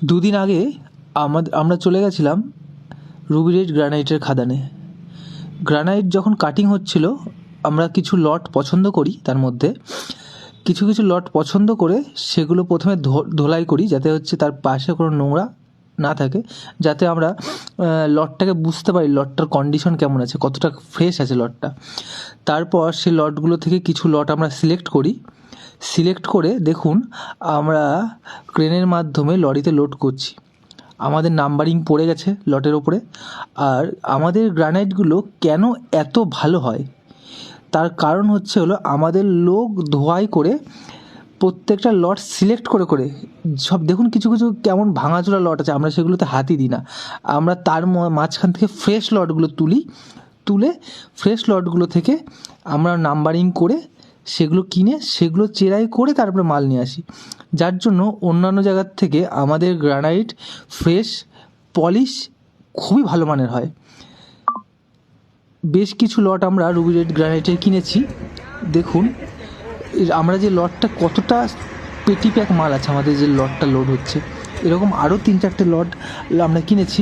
দুদিন আগে আমরা চলে গেছিলাম রুবি রেড গ্রানাইটের খাদানে। গ্রানাইট যখন কাটিং হচ্ছিল আমরা কিছু লট পছন্দ করি, তার মধ্যে কিছু কিছু লট পছন্দ করে সেগুলো প্রথমে ধোলাই করি, যাতে হচ্ছে তার পাশে কোনো নোংরা না থাকে, যাতে আমরা লটটাকে বুঝতে পারি লটটার কন্ডিশন কেমন আছে, কতটা ফ্রেশ আছে লটটা। তারপর সেই লটগুলো থেকে কিছু লট আমরা সিলেক্ট করে দেখুন আমরা ক্রেনের মাধ্যমে লরিতে লোড করছি। আমাদের নাম্বারিং পড়ে গেছে লটের ওপরে। আর আমাদের গ্রানাইটগুলো কেন এত ভালো হয় তার কারণ হলো আমাদের লোক ধোয়াই করে প্রত্যেকটা লট সিলেক্ট করে সব দেখুন, কিছু কিছু কেমন ভাঙাচোরা লট আছে, আমরা সেগুলোতে হাতই দিই না। আমরা তার মাঝখান থেকে ফ্রেশ লটগুলো তুলে ফ্রেশ লটগুলো থেকে আমরা নাম্বারিং করে সেগুলো কিনে সেগুলো চেরাই করে তারপরে মাল নিয়ে আসি, যার জন্য অন্যান্য জায়গার থেকে আমাদের গ্রানাইট ফ্রেশ পলিশ খুবই ভালো মানের হয়। বেশ কিছু লট আমরা রুবি রেড গ্রানাইটের কিনেছি। দেখুন আমরা যে লটটা কতটা পেটি প্যাক মাল আছে, আমাদের যে লটটা লোড হচ্ছে, এরকম আরও 3-4টে লট আমরা কিনেছি।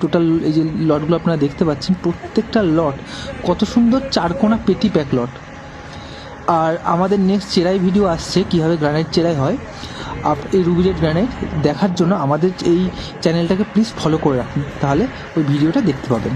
টোটাল এই যে লটগুলো আপনারা দেখতে পাচ্ছেন, প্রত্যেকটা লট কত সুন্দর চারকোনা পেটি প্যাক লট। আর আমাদের নেক্সট চেরাই ভিডিও আসছে, কীভাবে গ্রানাইট চেরাই হয়। এই রুবি রেড গ্রানাইট দেখার জন্য আমাদের এই চ্যানেলটাকে প্লিজ ফলো করে রাখুন, তাহলে ওই ভিডিওটা দেখতে পাবেন।